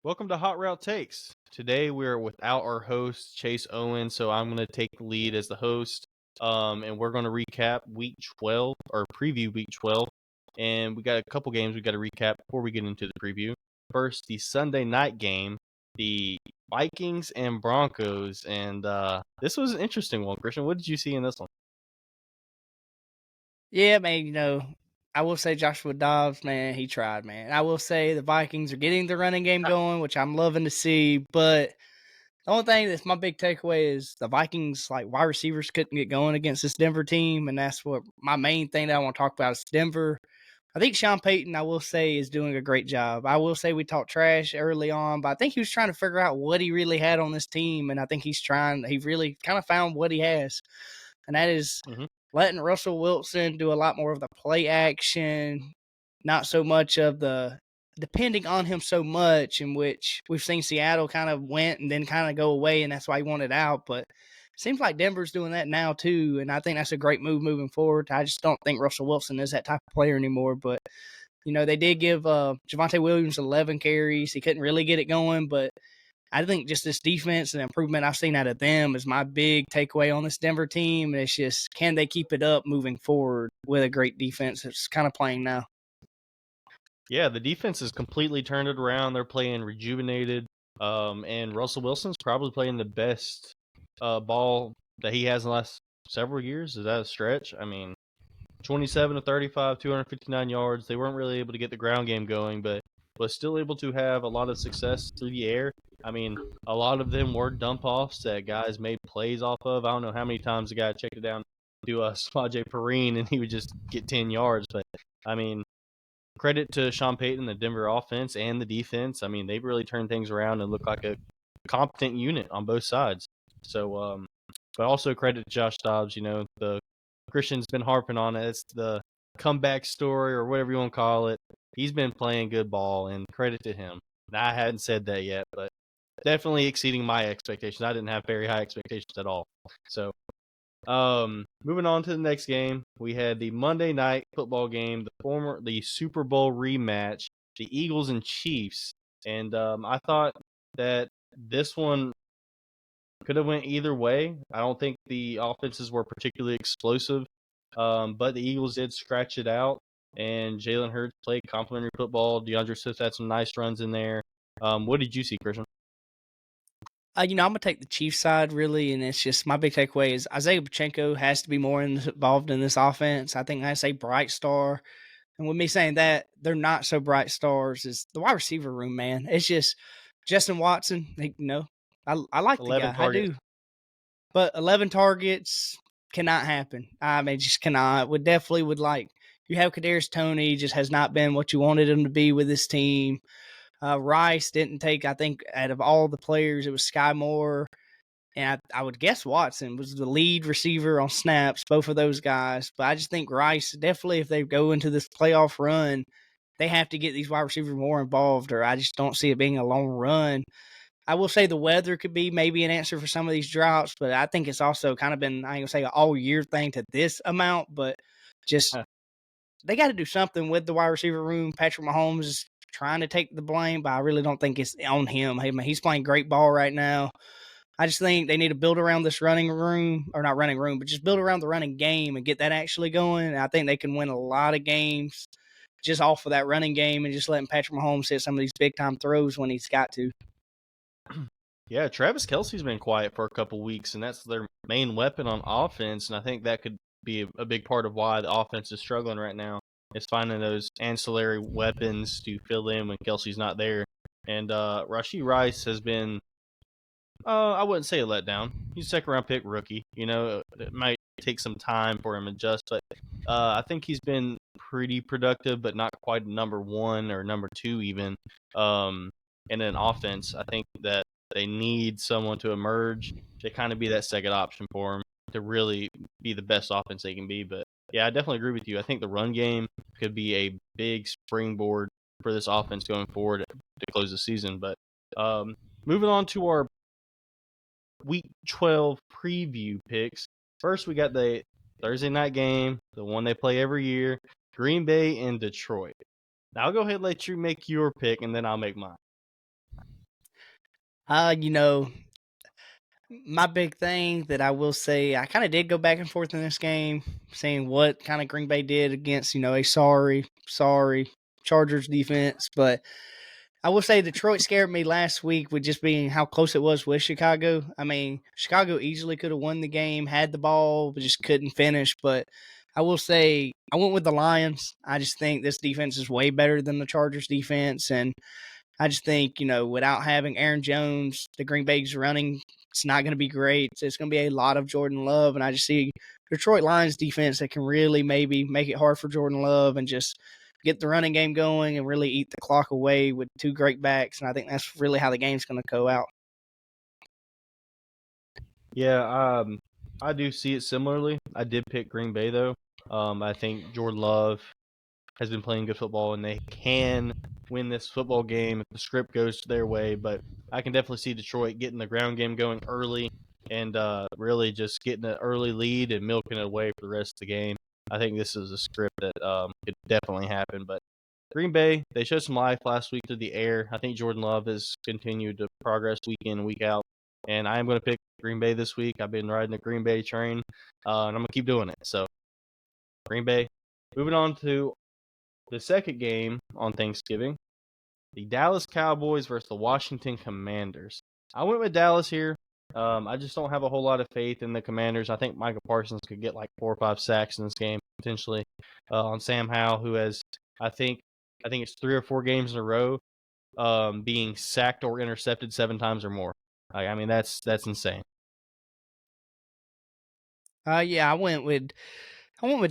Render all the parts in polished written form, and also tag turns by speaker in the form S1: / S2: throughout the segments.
S1: Welcome to Hot Route Takes. Today we're without our host Chase Owen, so I'm going to take the lead as the host. And we're going to recap Week 12 or preview Week 12, and we got a couple games we got to recap before we get into the preview. First, the Sunday night game, the Vikings and Broncos, and this was an interesting one. Christian, what did you see in this one?
S2: Yeah, man, I will say Joshua Dobbs, man, he tried, man. I will say the Vikings are getting the running game going, which I'm loving to see. But the only thing that's my big takeaway is the Vikings, like wide receivers, couldn't get going against this Denver team. And that's what my main thing that I want to talk about is Denver. I think Sean Payton, I will say, is doing a great job. I will say we talked trash early on, but I think he was trying to figure out what he really had on this team. And I think he really kind of found what he has. And that is letting Russell Wilson do a lot more of the play action, not so much of the depending on him so much, in which we've seen Seattle kind of went and then kind of go away, and that's why he wanted out. But it seems like Denver's doing that now too, and I think that's a great move moving forward. I just don't think Russell Wilson is that type of player anymore. But they did give Javonte Williams 11 carries. He couldn't really get it going, but I think just this defense and improvement I've seen out of them is my big takeaway on this Denver team. And it's just, can they keep it up moving forward with a great defense that's kind of playing now?
S1: Yeah, the defense has completely turned it around. They're playing rejuvenated. And Russell Wilson's probably playing the best ball that he has in the last several years. Is that a stretch? I mean, 27 to 35, 259 yards. They weren't really able to get the ground game going, but was still able to have a lot of success through the air. I mean, a lot of them were dump offs that guys made plays off of. I don't know how many times the guy checked it down to Samaje Perine and he would just get 10 yards. But, I mean, credit to Sean Payton, the Denver offense, and the defense. I mean, they've really turned things around and look like a competent unit on both sides. So, but also credit to Josh Dobbs. The Christian's been harping on it. It's the comeback story or whatever you want to call it. He's been playing good ball, and credit to him. Now, I hadn't said that yet, but definitely exceeding my expectations. I didn't have very high expectations at all. So, moving on to the next game, we had the Monday night football game, the Super Bowl rematch, the Eagles and Chiefs, and I thought that this one could have went either way. I don't think the offenses were particularly explosive, but the Eagles did scratch it out, and Jalen Hurts played complimentary football. DeAndre Swift had some nice runs in there. What did you see, Christian?
S2: I'm going to take the Chiefs side, really, and it's just my big takeaway is Isaiah Pacheco has to be more involved in this offense. I think that's a bright star. And with me saying that, they're not so bright stars is the wide receiver room, man. It's just Justin Watson, I like the
S1: 11
S2: guy. I
S1: targets.
S2: do. But 11 targets cannot happen. I mean, just cannot. Would like, you have Kadarius Toney, just has not been what you wanted him to be with this team. Rice didn't take, I think, out of all the players, it was Sky Moore. And I would guess Watson was the lead receiver on snaps, both of those guys. But I just think Rice, definitely, if they go into this playoff run, they have to get these wide receivers more involved, or I just don't see it being a long run. I will say the weather could be maybe an answer for some of these droughts, but I think it's also kind of been, I ain't gonna say an all year thing to this amount, but just they got to do something with the wide receiver room. Patrick Mahomes is trying to take the blame, but I really don't think it's on him. Hey, man, he's playing great ball right now. I just think they need to build around this running room, or not running room, but just build around the running game and get that actually going. And I think they can win a lot of games just off of that running game and just letting Patrick Mahomes hit some of these big time throws when he's got to.
S1: Yeah, Travis Kelce's been quiet for a couple weeks, and that's their main weapon on offense. And I think that could be a big part of why the offense is struggling right now, is finding those ancillary weapons to fill in when Kelsey's not there. And Rashee Rice has been, I wouldn't say a letdown. He's a second-round pick rookie. It might take some time for him to adjust, but I think he's been pretty productive, but not quite number one or number two even. In an offense, I think that they need someone to emerge to kind of be that second option for him to really be the best offense they can be. But yeah, I definitely agree with you. I think the run game could be a big springboard for this offense going forward to close the season. But moving on to our Week 12 preview picks. First, we got the Thursday night game, the one they play every year, Green Bay and Detroit. Now, I'll go ahead and let you make your pick, and then I'll make mine.
S2: You know, my big thing that I will say, I kind of did go back and forth in this game, seeing what kind of Green Bay did against, a sorry Chargers defense. But I will say Detroit scared me last week with just being how close it was with Chicago. I mean, Chicago easily could have won the game, had the ball, but just couldn't finish. But I will say I went with the Lions. I just think this defense is way better than the Chargers defense. And I just think, without having Aaron Jones, the Green Bay's running, it's not going to be great. It's going to be a lot of Jordan Love. And I just see Detroit Lions defense that can really maybe make it hard for Jordan Love and just get the running game going and really eat the clock away with two great backs. And I think that's really how the game's going to go out.
S1: Yeah, I do see it similarly. I did pick Green Bay though. I think Jordan Love has been playing good football, and they can win this football game if the script goes their way. But I can definitely see Detroit getting the ground game going early and really just getting an early lead and milking it away for the rest of the game. I think this is a script that could definitely happen. But Green Bay, they showed some life last week through the air. I think Jordan Love has continued to progress week in and week out. And I am going to pick Green Bay this week. I've been riding the Green Bay train, and I'm going to keep doing it. So, Green Bay. Moving on to the second game on Thanksgiving, the Dallas Cowboys versus the Washington Commanders. I went with Dallas here. I just don't have a whole lot of faith in the Commanders. I think Michael Parsons could get like 4 or 5 sacks in this game, potentially, on Sam Howell, who has, I think it's 3 or 4 games in a row being sacked or intercepted 7 times or more. I mean, that's insane.
S2: Yeah, I went with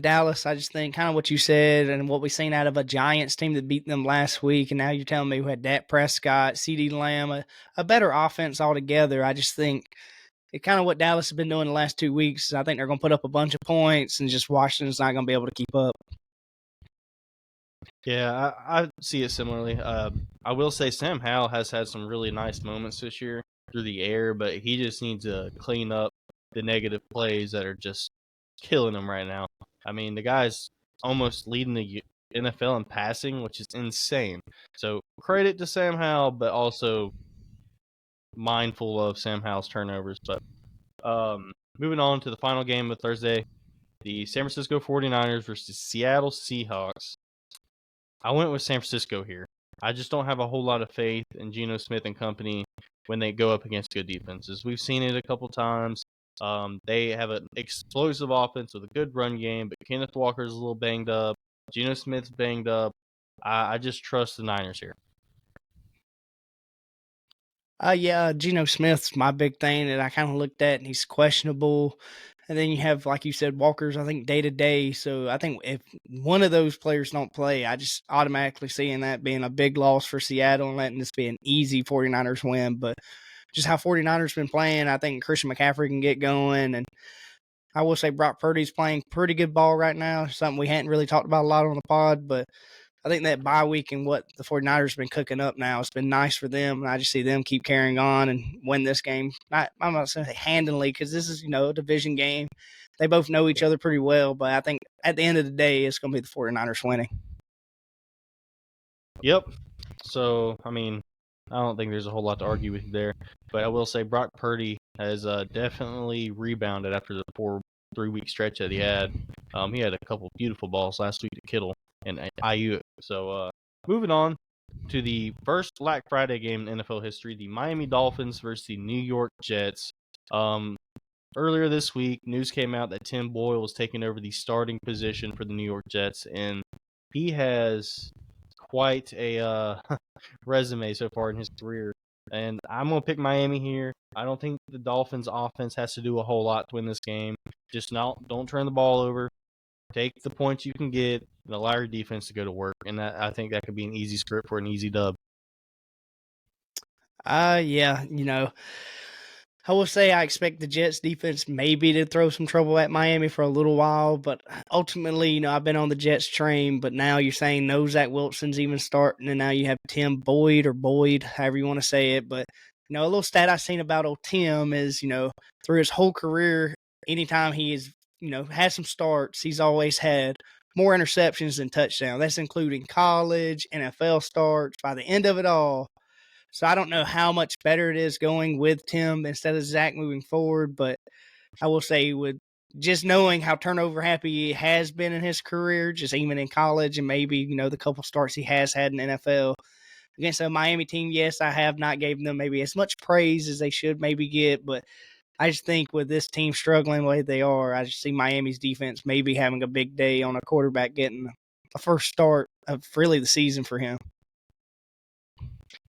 S2: Dallas. I just think kind of what you said and what we seen out of a Giants team that beat them last week, and now you're telling me we had Dak Prescott, CeeDee Lamb, a better offense altogether. I just think it kind of what Dallas has been doing the last 2 weeks. I think they're going to put up a bunch of points, and just Washington's not going to be able to keep up.
S1: Yeah, I see it similarly. I will say Sam Howell has had some really nice moments this year through the air, but he just needs to clean up the negative plays that are just killing him right now. I mean, the guy's almost leading the NFL in passing, which is insane. So credit to Sam Howell, but also mindful of Sam Howell's turnovers. But moving on to the final game of Thursday, the San Francisco 49ers versus Seattle Seahawks. I went with San Francisco here. I just don't have a whole lot of faith in Geno Smith and company when they go up against good defenses. We've seen it a couple times. They have an explosive offense with a good run game, but Kenneth Walker's a little banged up. Geno Smith's banged up. I just trust the Niners here.
S2: Yeah, Geno Smith's my big thing that I kind of looked at, and he's questionable. And then you have, like you said, Walker's, I think, day to day. So I think if one of those players don't play, I just automatically seeing that being a big loss for Seattle and letting this be an easy 49ers win. But just how 49ers been playing, I think Christian McCaffrey can get going. And I will say Brock Purdy's playing pretty good ball right now, something we hadn't really talked about a lot on the pod. But I think that bye week and what the 49ers have been cooking up now, it's been nice for them. And I just see them keep carrying on and win this game. I'm not saying handily because this is, a division game. They both know each other pretty well. But I think at the end of the day, it's going to be the 49ers winning.
S1: Yep. So, I mean, I don't think there's a whole lot to argue with there. But I will say Brock Purdy has definitely rebounded after the 3-week stretch that he had. He had a couple beautiful balls last week to Kittle and IU. So moving on to the first Black Friday game in NFL history, the Miami Dolphins versus the New York Jets. Earlier this week, news came out that Tim Boyle was taking over the starting position for the New York Jets, and he has quite a resume so far in his career. And I'm going to pick Miami here. I don't think the Dolphins' offense has to do a whole lot to win this game. Just don't turn the ball over. Take the points you can get and allow your defense to go to work. And I think that could be an easy script for an easy dub.
S2: Yeah, I will say I expect the Jets defense maybe to throw some trouble at Miami for a little while, but ultimately, I've been on the Jets train, but now you're saying no Zach Wilson's even starting, and now you have Tim Boyd or Boyd, however you want to say it. But, a little stat I've seen about old Tim is, through his whole career, anytime he is, had some starts, he's always had more interceptions than touchdowns. That's including college, NFL starts. By the end of it all, So I don't know how much better it is going with Tim instead of Zach moving forward, but I will say with just knowing how turnover happy he has been in his career, just even in college and maybe, the couple starts he has had in the NFL against a Miami team, yes, I have not given them maybe as much praise as they should maybe get, but I just think with this team struggling the way they are, I just see Miami's defense maybe having a big day on a quarterback getting a first start of really the season for him.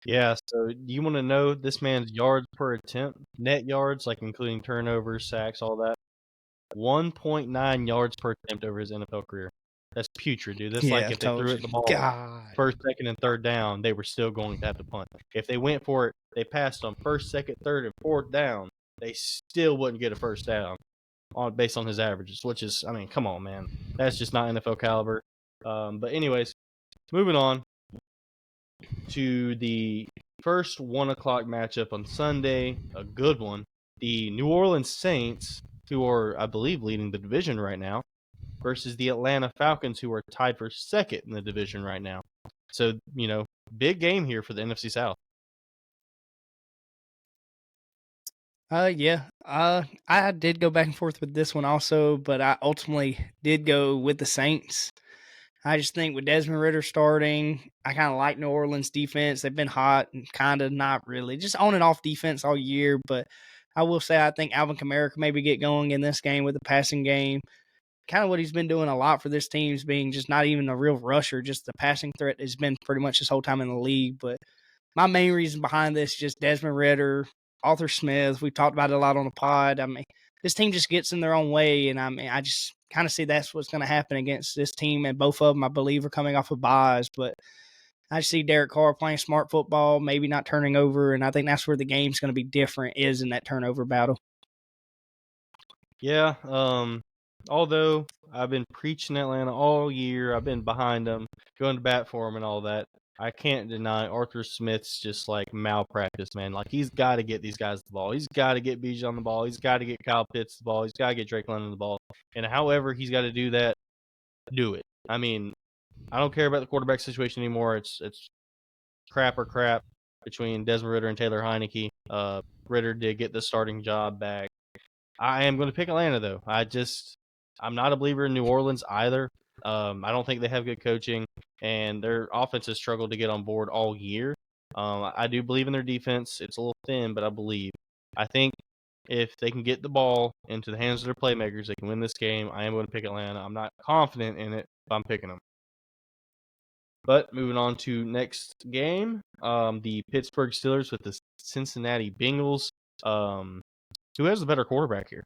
S1: Yeah, so you want to know this man's yards per attempt, net yards, like including turnovers, sacks, all that? 1.9 yards per attempt over his NFL career. That's putrid, dude. That's like
S2: Yeah,
S1: if they threw
S2: told you.
S1: it the ball
S2: God.
S1: first, second, and third down, they were still going to have to punt. If they went for it, they passed on first, second, third, and fourth down, they still wouldn't get a first down based on his averages, which is, I mean, come on, man. That's just not NFL caliber. But anyways, moving on to the first 1 o'clock matchup on Sunday, a good one. The New Orleans Saints, who are, I believe, leading the division right now, versus the Atlanta Falcons, who are tied for second in the division right now. So, big game here for the NFC South.
S2: Yeah. I did go back and forth with this one also, but I ultimately did go with the Saints. I just think with Desmond Ritter starting, I kind of like New Orleans defense. They've been hot and kind of not really, just on and off defense all year. But I will say I think Alvin Kamara could maybe get going in this game with the passing game. Kind of what he's been doing a lot for this team is being just not even a real rusher, just the passing threat has been pretty much his whole time in the league. But my main reason behind this is just Desmond Ritter, Arthur Smith. We've talked about it a lot on the pod. I mean, this team just gets in their own way, and I just kind of see that's what's going to happen against this team. And both of them, I believe, are coming off of buys. But I just see Derek Carr playing smart football, maybe not turning over, and I think that's where the game's going to be different is in that turnover battle.
S1: Yeah, although I've been preaching Atlanta all year, I've been behind them, going to bat for them and all that. I can't deny Arthur Smith's just like malpractice, man. Like he's got to get these guys the ball. He's got to get Bijan the ball. He's got to get Kyle Pitts the ball. He's got to get Drake London the ball. And however he's got to do that, do it. I mean, I don't care about the quarterback situation anymore. It's crap or crap between Desmond Ritter and Taylor Heineke. Ritter did get the starting job back. I am going to pick Atlanta, though. I'm not a believer in New Orleans either. I don't think they have good coaching, and their offense has struggled to get on board all year. I do believe in their defense. It's a little thin, but I believe. I think if they can get the ball into the hands of their playmakers, they can win this game. I am going to pick Atlanta. I'm not confident in it, but I'm picking them. But moving on to next game, the Pittsburgh Steelers with the Cincinnati Bengals. Who has the better quarterback here?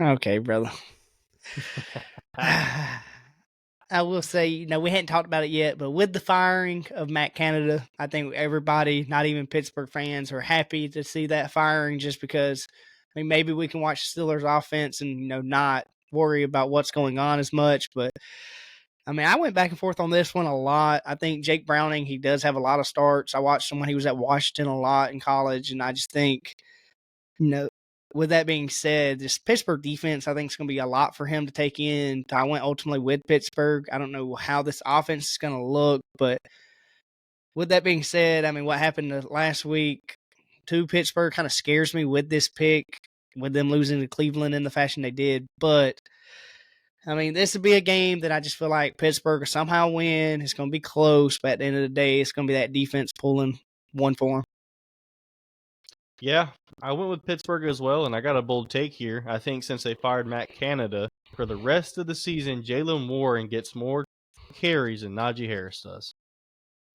S2: Okay, brother. I will say, we hadn't talked about it yet, but with the firing of Matt Canada, I think everybody, not even Pittsburgh fans, are happy to see that firing just because, maybe we can watch the Steelers offense and, not worry about what's going on as much. But, I went back and forth on this one a lot. I think Jake Browning, he does have a lot of starts. I watched him when he was at Washington a lot in college, and I just think, with that being said, this Pittsburgh defense, I think, is going to be a lot for him to take in. I went ultimately with Pittsburgh. I don't know how this offense is going to look, but with that being said, what happened last week to Pittsburgh kind of scares me with this pick, with them losing to Cleveland in the fashion they did. But, this would be a game that I just feel like Pittsburgh will somehow win. It's going to be close, but at the end of the day, it's going to be that defense pulling one for them.
S1: Yeah, I went with Pittsburgh as well, and I got a bold take here. I think since they fired Matt Canada, for the rest of the season, Jalen Warren gets more carries than Najee Harris does.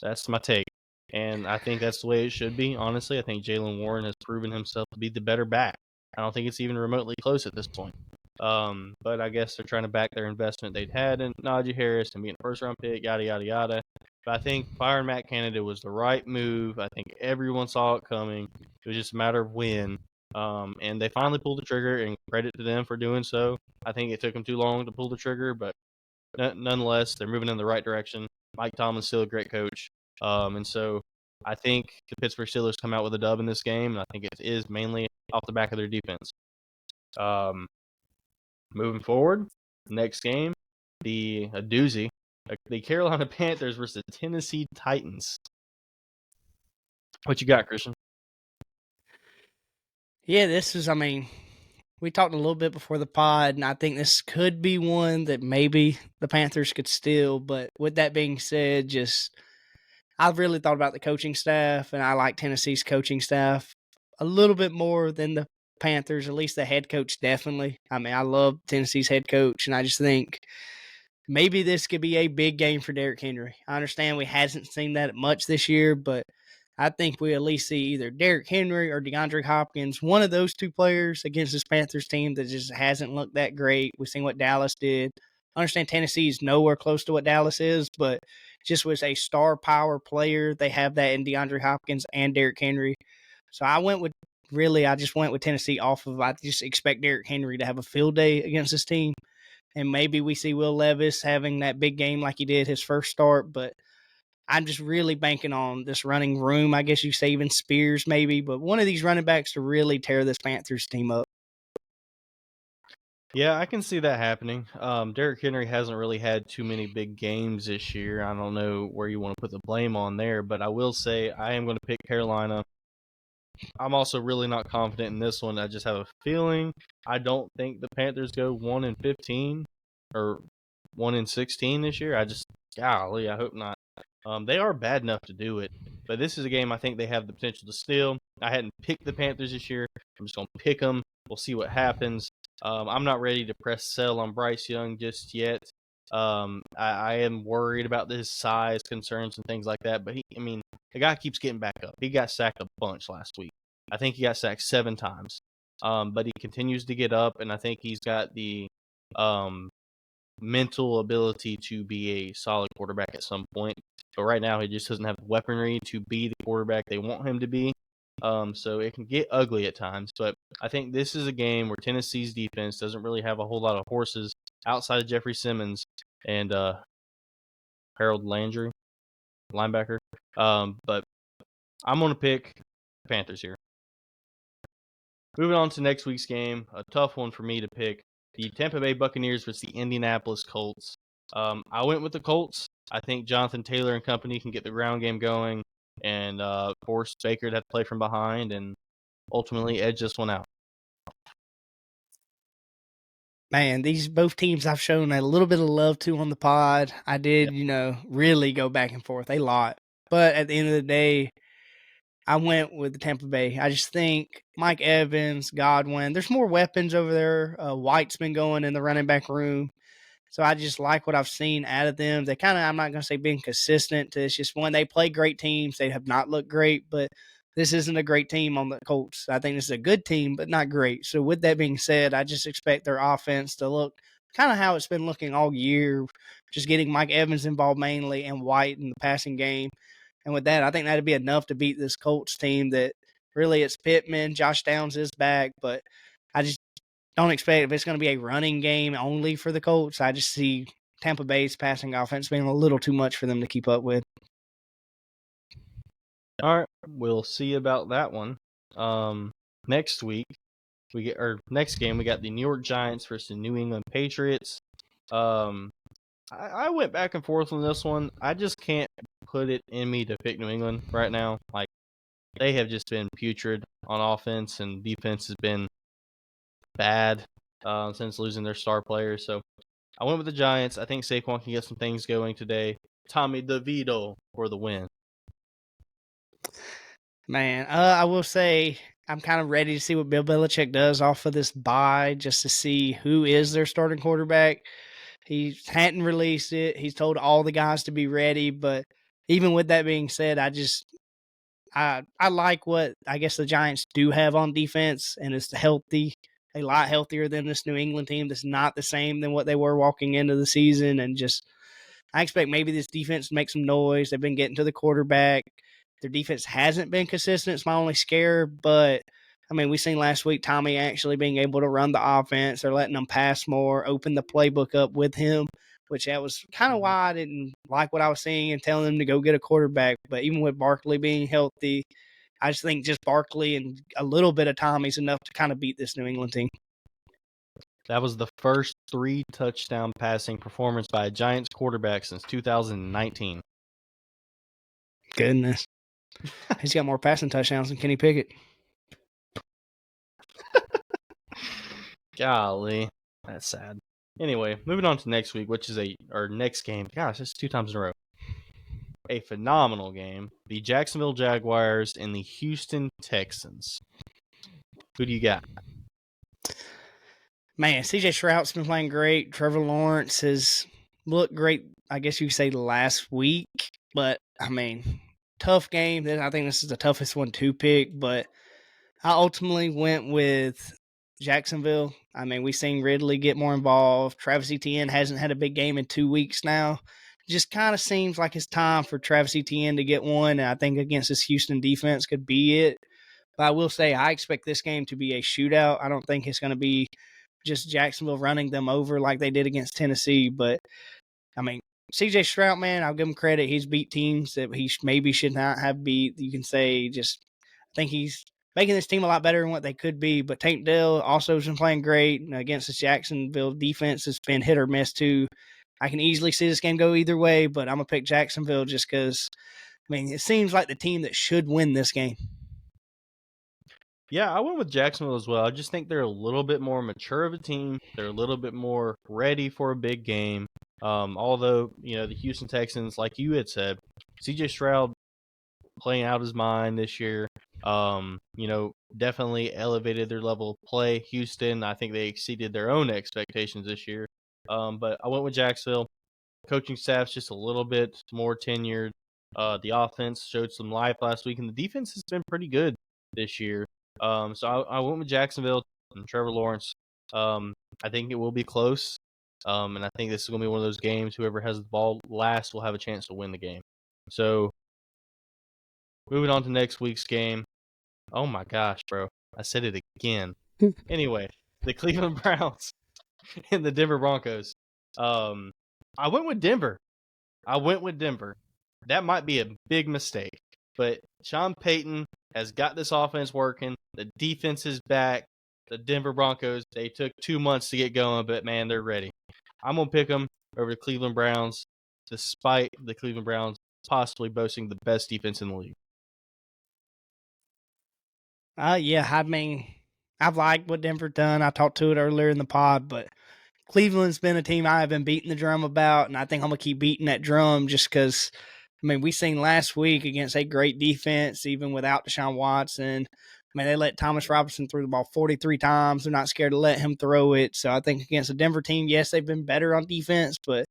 S1: That's my take. And I think that's the way it should be, honestly. I think Jalen Warren has proven himself to be the better back. I don't think it's even remotely close at this point. But I guess they're trying to back their investment they'd had in Najee Harris and being a first-round pick, yada, yada, yada. But I think firing Matt Canada was the right move. I think everyone saw it coming. It was just a matter of when. And they finally pulled the trigger, and credit to them for doing so. I think it took them too long to pull the trigger, but nonetheless, they're moving in the right direction. Mike Tomlin's still a great coach. And so I think the Pittsburgh Steelers come out with a dub in this game, and I think it is mainly off the back of their defense. Moving forward, next game, a doozy. The Carolina Panthers versus the Tennessee Titans. What you got, Christian?
S2: Yeah, we talked a little bit before the pod, and I think this could be one that maybe the Panthers could steal. But with that being said, I've really thought about the coaching staff, and I like Tennessee's coaching staff a little bit more than the Panthers, at least the head coach, definitely. I love Tennessee's head coach, and I just think maybe this could be a big game for Derrick Henry. I understand we hasn't seen that much this year, but I think we at least see either Derrick Henry or DeAndre Hopkins, one of those two players against this Panthers team that just hasn't looked that great. We've seen what Dallas did. I understand Tennessee is nowhere close to what Dallas is, but just was a star power player. They have that in DeAndre Hopkins and Derrick Henry. So I just went with Tennessee I just expect Derrick Henry to have a field day against this team. And maybe we see Will Levis having that big game like he did his first start, but I'm just really banking on this running room. I guess you say even Spears maybe, but one of these running backs to really tear this Panthers team up.
S1: Yeah, I can see that happening. Derrick Henry hasn't really had too many big games this year. I don't know where you want to put the blame on there, but I will say I am going to pick Carolina. I'm also really not confident in this one. I just have a feeling. I don't think the Panthers go 1-15 or 1-16 this year. Golly, I hope not. They are bad enough to do it, but this is a game I think they have the potential to steal. I hadn't picked the Panthers this year. I'm just going to pick them. We'll see the I'm not ready to press sell on Bryce Young just yet. I am worried about his size concerns and things like that, but the guy keeps getting back up. He got sacked a bunch last week. I think he got sacked 7 times. But he continues to get up, and I think he's got the mental ability to be a solid quarterback at some point. But right now, he just doesn't have the weaponry to be the quarterback they want him to be. So it can get ugly at times. But I think this is a game where Tennessee's defense doesn't really have a whole lot of horses outside of Jeffrey Simmons and Harold Landry, linebacker. But I'm going to pick the Panthers here. Moving on to next week's game, a tough one for me to pick. The Tampa Bay Buccaneers versus the Indianapolis Colts. I went with the Colts. I think Jonathan Taylor and company can get the ground game going and force Baker to have to play from behind and ultimately edge this one out.
S2: Man, these both teams I've shown a little bit of love to on the pod. I did, really go back and forth a lot. But at the end of the day, I went with the Tampa Bay. I just think Mike Evans, Godwin, there's more weapons over there. White's been going in the running back room. So I just like what I've seen out of them. They kind of, I'm not going to say being consistent. It's just when they play great teams, they have not looked great. But this isn't a great team on the Colts. I think this is a good team, but not great. So with that being said, I just expect their offense to look kind of how it's been looking all year, just getting Mike Evans involved mainly and White in the passing game. And with that, I think that'd be enough to beat this Colts team that really it's Pittman, Josh Downs is back, but I just don't expect if it's going to be a running game only for the Colts. I just see Tampa Bay's passing offense being a little too much for them to keep up with.
S1: All right, we'll see about that one. Next game we got the New York Giants versus the New England Patriots. I went back and forth on this one. I just can't put it in me to pick New England right now. Like, they have just been putrid on offense, and defense has been bad since losing their star players. So I went with the Giants. I think Saquon can get some things going today. Tommy DeVito for the win.
S2: Man, I will say I'm kind of ready to see what Bill Belichick does off of this bye just to see who is their starting quarterback. He hadn't released it. He's told all the guys to be ready, but even with that being said, I like what I guess the Giants do have on defense, and it's healthy, a lot healthier than this New England team that's not the same than what they were walking into the season. And just, I expect maybe this defense to make some noise. They've been getting to the quarterback. Their defense hasn't been consistent. It's my only scare, but we've seen last week Tommy actually being able to run the offense. They're letting them pass more, open the playbook up with him, which that was kind of why I didn't like what I was seeing and telling them to go get a quarterback. But even with Barkley being healthy, I just think just Barkley and a little bit of Tommy's enough to kind of beat this New England team.
S1: That was the first 3 touchdown passing performance by a Giants quarterback since 2019.
S2: Goodness. He's got more passing touchdowns than Kenny Pickett.
S1: Golly, that's sad. Anyway, moving on to next week, which is our next game. Gosh, that's 2 times in a row. A phenomenal game. The Jacksonville Jaguars and the Houston Texans. Who do you got?
S2: Man, CJ Stroud's been playing great. Trevor Lawrence has looked great, I guess you could say, last week. But, I mean, tough game. I think this is the toughest one to pick. But I ultimately went with Jacksonville. I mean, we've seen Ridley get more involved. Travis Etienne hasn't had a big game in 2 weeks now. Just kind of seems like it's time for Travis Etienne to get one. And I think against this Houston defense could be it. But I will say I expect this game to be a shootout. I don't think it's going to be just Jacksonville running them over like they did against Tennessee. But, I mean, CJ Stroud, man, I'll give him credit. He's beat teams that he maybe should not have beat. You can say I think he's making this team a lot better than what they could be. But Tank Dell also has been playing great against this Jacksonville defense. It's been hit or miss, too. I can easily see this game go either way, but I'm going to pick Jacksonville just because, I mean, it seems like the team that should win this game.
S1: Yeah, I went with Jacksonville as well. I just think they're a little bit more mature of a team. They're a little bit more ready for a big game. Although, the Houston Texans, like you had said, CJ Stroud playing out his mind this year, definitely elevated their level of play. Houston, I think they exceeded their own expectations this year. But I went with Jacksonville. Coaching staff's just a little bit more tenured. The offense showed some life last week, and the defense has been pretty good this year. So I went with Jacksonville and Trevor Lawrence. I think it will be close. And I think this is going to be one of those games. Whoever has the ball last will have a chance to win the game. So moving on to next week's game. Oh my gosh, bro. I said it again. Anyway, the Cleveland Browns and the Denver Broncos. I went with Denver. That might be a big mistake. But Sean Payton has got this offense working. The defense is back. The Denver Broncos, they took 2 months to get going, but, man, they're ready. I'm going to pick them over the Cleveland Browns, despite the Cleveland Browns possibly boasting the best defense in the league.
S2: Yeah, I mean, I've liked what Denver done. I talked to it earlier in the pod, but Cleveland's been a team I have been beating the drum about, and I think I'm going to keep beating that drum just because, I mean, we seen last week against a great defense, even without Deshaun Watson. I mean, they let Thomas Robinson throw the ball 43 times. They're not scared to let him throw it. So I think against the Denver team, yes, they've been better on defense, but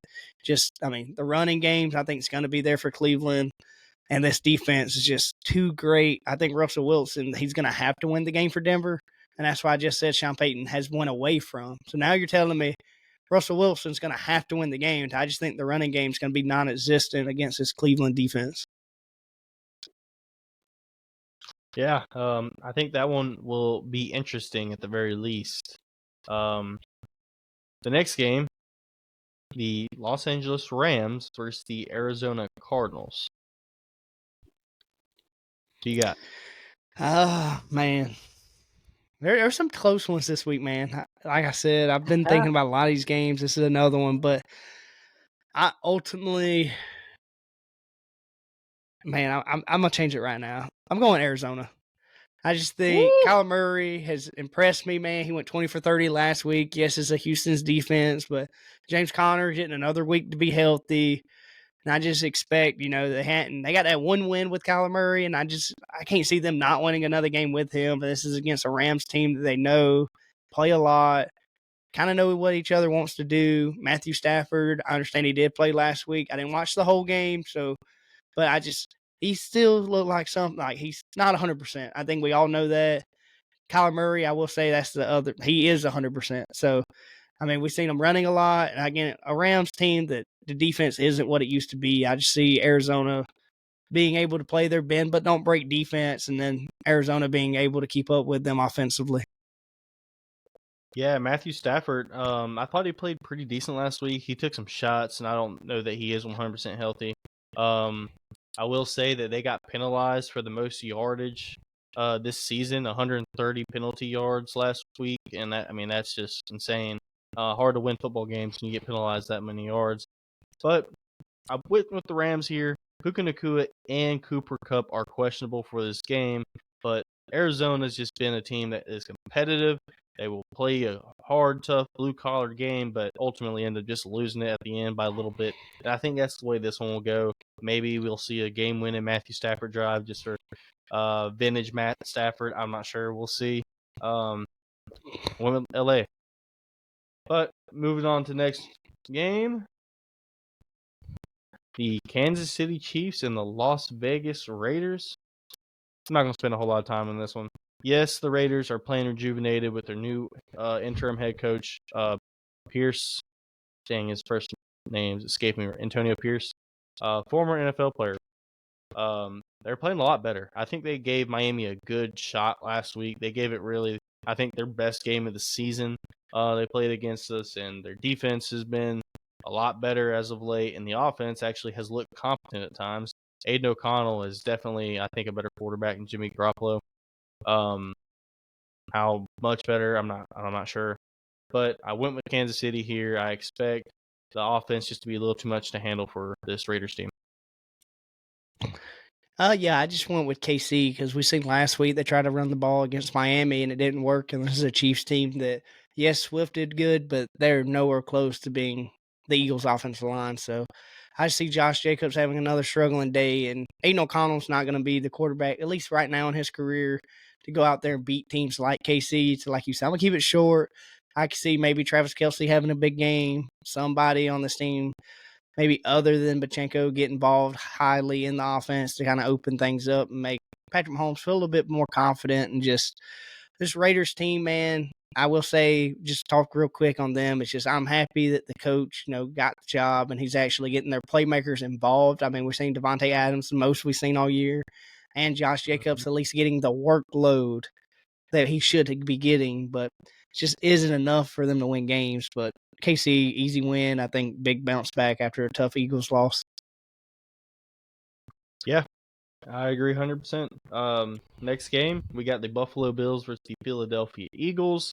S2: the running games, I think it's going to be there for Cleveland. And this defense is just too great. I think Russell Wilson, he's going to have to win the game for Denver. And that's why I just said Sean Payton has went away from. So now you're telling me Russell Wilson's going to have to win the game. I just think the running game is going to be non-existent against this Cleveland defense.
S1: Yeah, I think that one will be interesting at the very least. The next game, the Los Angeles Rams versus the Arizona Cardinals. Who you got?
S2: Man. There are some close ones this week, man. Like I said, I've been thinking about a lot of these games. This is another one, but I ultimately, man, I'm going to change it right now. I'm going Arizona. I just think Kyler Murray has impressed me, man. He went 20 for 30 last week. Yes, it's a Houston's defense, but James Conner getting another week to be healthy. And I just expect, they got that one win with Kyler Murray, and I can't see them not winning another game with him. But this is against a Rams team that they know, play a lot, kind of know what each other wants to do. Matthew Stafford, I understand he did play last week. I didn't watch the whole game, but he still looked like something, like he's not 100%. I think we all know that. Kyler Murray, I will say he is 100%. So, I mean, we've seen him running a lot. And again, a Rams team that the defense isn't what it used to be. I just see Arizona being able to play their bend but don't break defense, and then Arizona being able to keep up with them offensively.
S1: Yeah, Matthew Stafford, I thought he played pretty decent last week. He took some shots, and I don't know that he is 100% healthy. I will say that they got penalized for the most yardage this season, 130 penalty yards last week, and that's just insane. Hard to win football games when you get penalized that many yards. But I went with the Rams here. Puka Nacua and Cooper Kupp are questionable for this game, but Arizona's just been a team that is competitive. They will play a hard, tough, blue-collar game, but ultimately end up just losing it at the end by a little bit. And I think that's the way this one will go. Maybe we'll see a game-winning Matthew Stafford drive just for vintage Matt Stafford. I'm not sure. We'll see. Went with LA. But moving on to the next game, the Kansas City Chiefs and the Las Vegas Raiders. I'm not going to spend a whole lot of time on this one. Yes, the Raiders are playing rejuvenated with their new interim head coach, Pierce. Saying his first name's escaping me. Antonio Pierce, former NFL player. They're playing a lot better. I think they gave Miami a good shot last week. They gave it really, I think, their best game of the season. They played against us, and their defense has been a lot better as of late, and the offense actually has looked competent at times. Aiden O'Connell is definitely, I think, a better quarterback than Jimmy Garoppolo. How much better? I'm not sure. But I went with Kansas City here. I expect the offense just to be a little too much to handle for this Raiders team.
S2: Yeah, I just went with KC because we seen last week they tried to run the ball against Miami and it didn't work. And this is a Chiefs team that, yes, Swift did good, but they're nowhere close to being the Eagles' offensive line. So I see Josh Jacobs having another struggling day, and Aiden O'Connell's not going to be the quarterback, at least right now in his career, to go out there and beat teams like KC. So, like you said, I'm going to keep it short. I can see maybe Travis Kelce having a big game, somebody on this team maybe other than Bachenko get involved highly in the offense to kind of open things up and make Patrick Mahomes feel a little bit more confident. And just this Raiders team, man, I will say, just talk real quick on them. It's just I'm happy that the coach, got the job and he's actually getting their playmakers involved. I mean, we're seeing Devontae Adams, the most we've seen all year, and Josh Jacobs at least getting the workload that he should be getting, but it just isn't enough for them to win games. But KC, easy win. I think big bounce back after a tough Eagles loss.
S1: Yeah, I agree 100%. Next game, we got the Buffalo Bills versus the Philadelphia Eagles.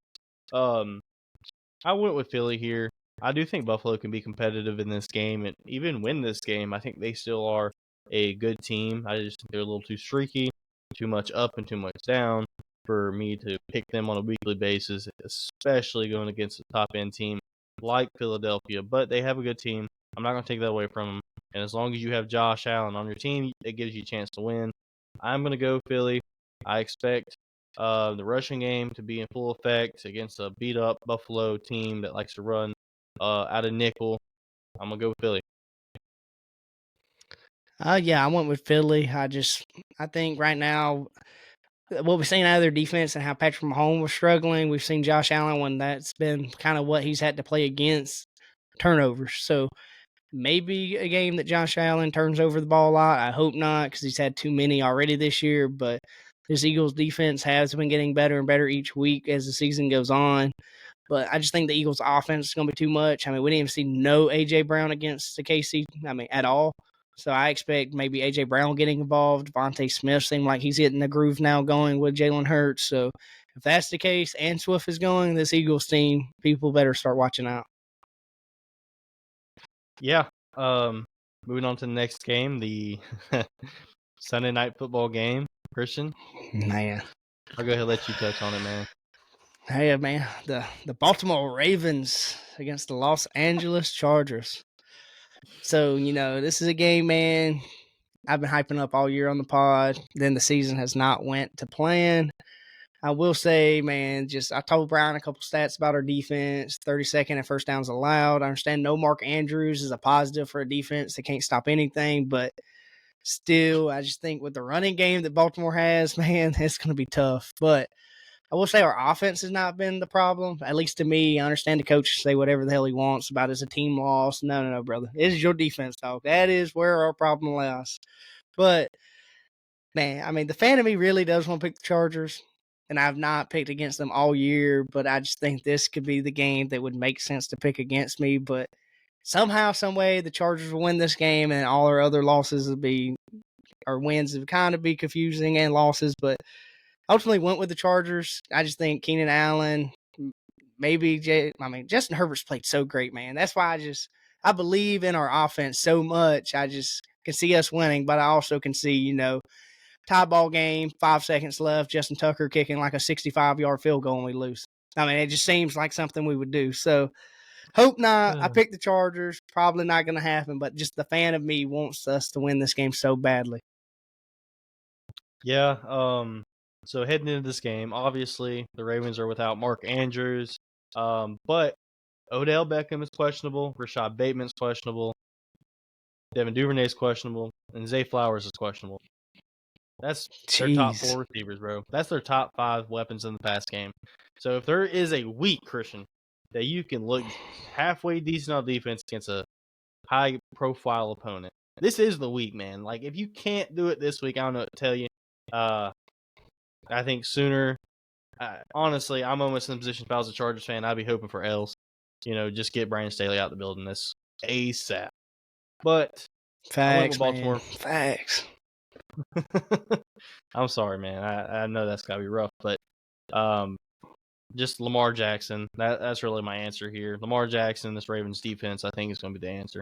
S1: I went with Philly here. I do think Buffalo can be competitive in this game and even win this game. I think they still are a good team. I just think they're a little too streaky, too much up and too much down for me to pick them on a weekly basis, especially going against a top-end team like Philadelphia. But they have a good team. I'm not going to take that away from them. And as long as you have Josh Allen on your team, it gives you a chance to win. I'm going to go Philly. I expect the rushing game to be in full effect against a beat-up Buffalo team that likes to run out of nickel. I'm going to go with Philly.
S2: Yeah, I went with Philly. I think right now, what we've seen out of their defense and how Patrick Mahomes was struggling, we've seen Josh Allen when that's been kind of what he's had to play against, turnovers. So maybe a game that Josh Allen turns over the ball a lot. I hope not, because he's had too many already this year. But this Eagles defense has been getting better and better each week as the season goes on. But I just think the Eagles offense is going to be too much. I mean, we didn't even see no A.J. Brown against the KC, at all. So I expect maybe A.J. Brown getting involved. Devontae Smith seems like he's hitting the groove now going with Jalen Hurts. So if that's the case and Swift is going, this Eagles team, people better start watching out.
S1: Yeah. Moving on to the next game, the Sunday night football game. Christian,
S2: Man.
S1: I'll go ahead and let you touch on it, man.
S2: Hey, man, the Baltimore Ravens against the Los Angeles Chargers. So, this is a game, man, I've been hyping up all year on the pod. Then the season has not went to plan. I will say, man, I told Brian a couple stats about our defense. 32nd and first downs allowed. I understand no Mark Andrews is a positive for a defense that can't stop anything, but still, I just think with the running game that Baltimore has, man, it's going to be tough. But I will say our offense has not been the problem, at least to me. I understand the coach say whatever the hell he wants about it's a team loss. No, brother. It is your defense, dog. That is where our problem lies. But, man, I mean, the fan of me really does want to pick the Chargers, and I've not picked against them all year, but I just think this could be the game that would make sense to pick against me. But somehow, some way, the Chargers will win this game, and all our other losses will be, or wins will kind of be confusing and losses, but ultimately went with the Chargers. I just think Keenan Allen, maybe Justin Herbert's played so great, man. That's why I believe in our offense so much. can see us winning, but I also can see, tie ball game, 5 seconds left, Justin Tucker kicking like a 65-yard field goal and we lose. I mean, it just seems like something we would do. So hope not. I picked the Chargers. Probably not going to happen, but just the fan of me wants us to win this game so badly.
S1: Yeah. So heading into this game, obviously the Ravens are without Mark Andrews, but Odell Beckham is questionable. Rashad Bateman's questionable. Devin Duvernay's questionable, and Zay Flowers is questionable. That's their top 4 receivers, bro. That's their top 5 weapons in the pass game. So if there is a week, Christian, that you can look halfway decent on defense against a high-profile opponent, this is the week, man. Like, if you can't do it this week, I don't know what to tell you. I think sooner. Honestly, I'm almost in the position if I was a Chargers fan, I'd be hoping for L's. Just get Brandon Staley out the building this ASAP. But I went with Baltimore.
S2: Man. Facts.
S1: I'm sorry, man. I know that's got to be rough, but just Lamar Jackson. That's really my answer here. Lamar Jackson, this Ravens defense, I think is going to be the answer.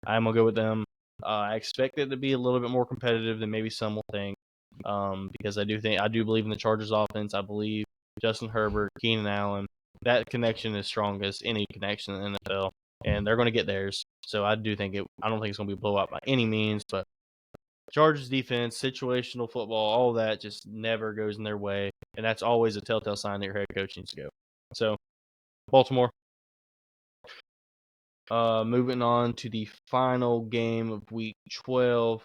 S1: I'm going to go with them. I expect it to be a little bit more competitive than maybe some will think, because I do believe in the Chargers offense. I believe Justin Herbert, Keenan Allen, that connection is strong as any connection in the NFL, and they're going to get theirs. So I don't think it's going to be a blowout by any means, but Chargers defense, situational football, all that just never goes in their way, and that's always a telltale sign that your head coach needs to go. So, Baltimore. Moving on to the final game of Week 12,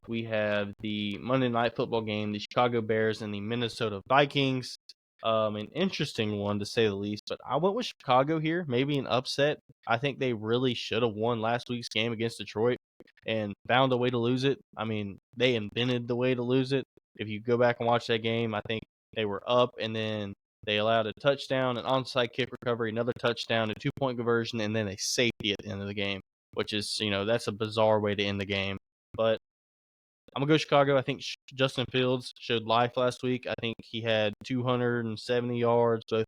S1: we have the Monday Night Football game, the Chicago Bears and the Minnesota Vikings. An interesting one to say the least, but I went with Chicago here, maybe an upset. I think they really should have won last week's game against Detroit and found a way to lose it. I mean, they invented the way to lose it. If you go back and watch that game, I think they were up and then they allowed a touchdown, an onside kick recovery, another touchdown, a 2-point conversion, and then a safety at the end of the game, which is, that's a bizarre way to end the game. But I'm going to go Chicago. I think Justin Fields showed life last week. I think he had 270 yards both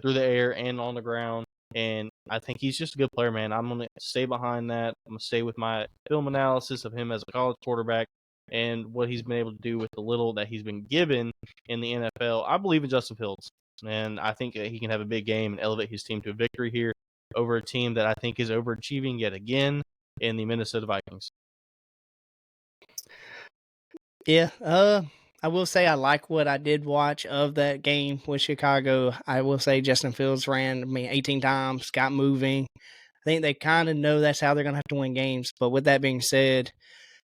S1: through the air and on the ground. And I think he's just a good player, man. I'm going to stay behind that. I'm going to stay with my film analysis of him as a college quarterback and what he's been able to do with the little that he's been given in the NFL. I believe in Justin Fields, and I think he can have a big game and elevate his team to a victory here over a team that I think is overachieving yet again in the Minnesota Vikings.
S2: Yeah, I will say I like what I did watch of that game with Chicago. I will say Justin Fields ran 18 times, got moving. I think they kind of know that's how they're going to have to win games. But with that being said,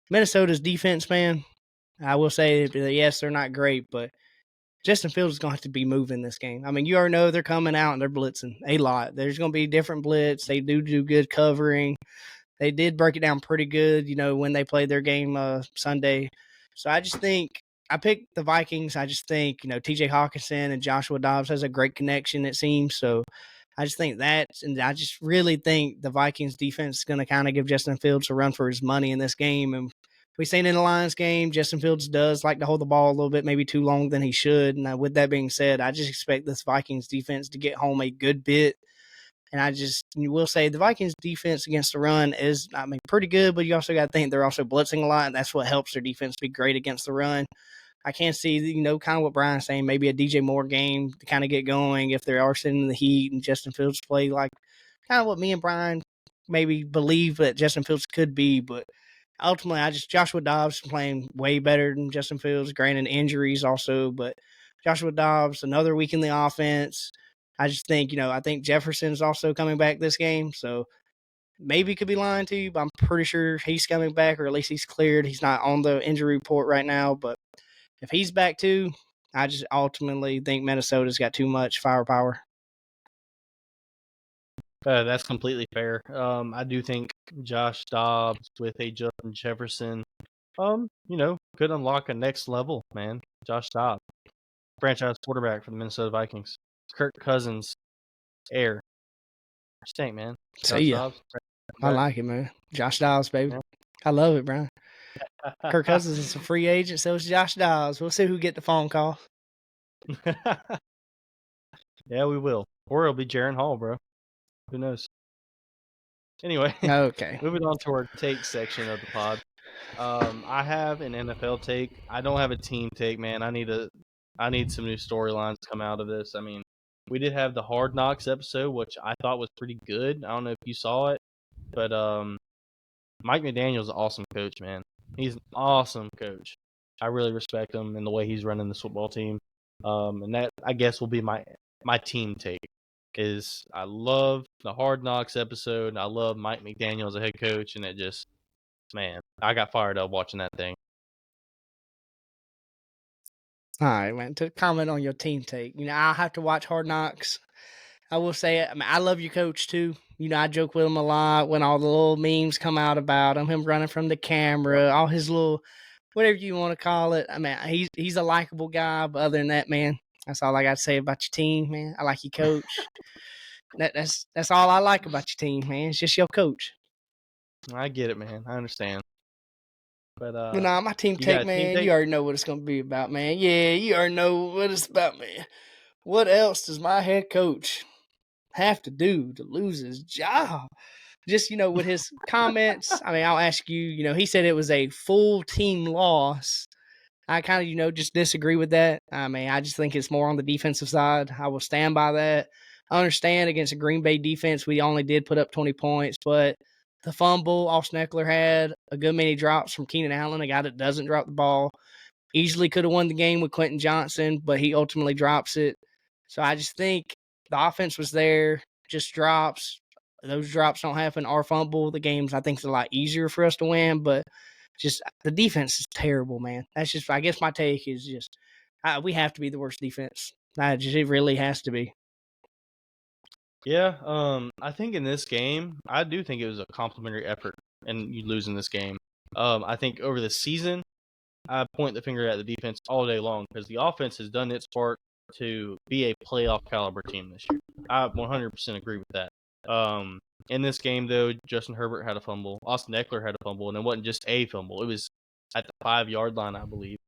S2: Minnesota's defense, man, I will say that, yes, they're not great, but Justin Fields is going to have to be moving this game. I mean, you already know they're coming out and they're blitzing a lot. There's going to be different blitz. They do good covering. They did break it down pretty good, when they played their game Sunday. So I just think I picked the Vikings. I just think, TJ Hawkinson and Joshua Dobbs has a great connection, it seems. So I just think that, and I just really think the Vikings defense is going to kind of give Justin Fields a run for his money in this game. And we've seen in the Lions game, Justin Fields does like to hold the ball a little bit, maybe too long than he should. And with that being said, I just expect this Vikings defense to get home a good bit. And you will say the Vikings defense against the run is, pretty good, but you also got to think they're also blitzing a lot, and that's what helps their defense be great against the run. I can't see, kind of what Brian's saying, maybe a DJ Moore game to kind of get going if they are sitting in the heat and Justin Fields play like kind of what me and Brian maybe believe that Justin Fields could be, but ultimately Joshua Dobbs playing way better than Justin Fields, granted injuries also, but Joshua Dobbs, another week in the offense. I just think, I think Jefferson's also coming back this game. So maybe could be lying to you, but I'm pretty sure he's coming back, or at least he's cleared. He's not on the injury report right now. But if he's back too, I just ultimately think Minnesota's got too much firepower.
S1: That's completely fair. I do think Josh Dobbs with a Justin Jefferson, could unlock a next level, man. Josh Dobbs, franchise quarterback for the Minnesota Vikings. Kirk Cousins, heir. Stink, man.
S2: See ya. I like it, man. Josh Dobbs, baby. Yeah. I love it, Brian. Kirk Cousins is a free agent, so is Josh Dobbs. We'll see who get the phone call.
S1: Yeah, we will. Or it'll be Jaron Hall, bro. Who knows? Anyway,
S2: okay.
S1: Moving on to our take section of the pod. I have an NFL take. I don't have a team take, man. I need some new storylines to come out of this. I mean, we did have the Hard Knocks episode, which I thought was pretty good. I don't know if you saw it, but Mike McDaniel's an awesome coach, man. He's an awesome coach. I really respect him and the way he's running this football team. And that I guess will be my team take. Is I love the Hard Knocks episode. I love Mike McDaniel as a head coach, and it just, man, I got fired up watching that thing.
S2: All right, man. To comment on your team take, I'll have to watch Hard Knocks. I will say, I mean, I love your coach too. I joke with him a lot when all the little memes come out about him running from the camera, all his little, whatever you want to call it. I mean, he's a likable guy, but other than that, man, that's all I got to say about your team, man. I like your coach. That's all I like about your team, man. It's just your coach.
S1: I get it, man. I understand. But
S2: Nah, my team
S1: you got
S2: take,
S1: a team
S2: man,
S1: take?
S2: you already know what it's gonna be about, man. Yeah, you already know what it's about, man. What else does my head coach have to do to lose his job? Just, with his comments. I mean, I'll ask you, he said it was a full team loss. I kind of, just disagree with that. I mean, I just think it's more on the defensive side. I will stand by that. I understand against a Green Bay defense, we only did put up 20 points, but the fumble Austin Eckler had, a good many drops from Keenan Allen, a guy that doesn't drop the ball. Easily could have won the game with Quentin Johnson, but he ultimately drops it. So I just think the offense was there, just drops. Those drops don't happen. Our fumble, the game's, I think, is a lot easier for us to win, but just the defense is terrible, man. That's just, I guess my take is just, we have to be the worst defense. It really has to be.
S1: Yeah, I think in this game, I do think it was a complimentary effort, and you losing this game. I think over the season, I point the finger at the defense all day long because the offense has done its part to be a playoff caliber team this year. I 100% agree with that. In this game, though, Justin Herbert had a fumble, Austin Eckler had a fumble, and it wasn't just a fumble; it was at the 5-yard line, I believe.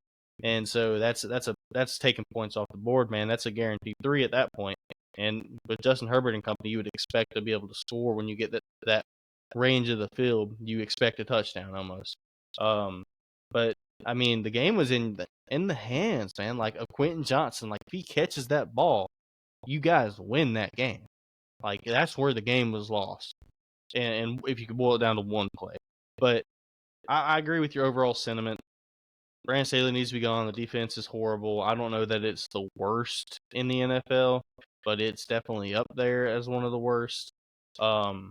S1: And so that's taking points off the board, man. That's a guaranteed 3 at that point. And with Justin Herbert and company, you would expect to be able to score when you get that range of the field. You expect a touchdown almost. But I mean, the game was in the hands, man. Like of Quentin Johnson. Like if he catches that ball, you guys win that game. Like that's where the game was lost. And if you could boil it down to one play, but I agree with your overall sentiment. Brandon Staley needs to be gone. The defense is horrible. I don't know that it's the worst in the NFL, but it's definitely up there as one of the worst. Well,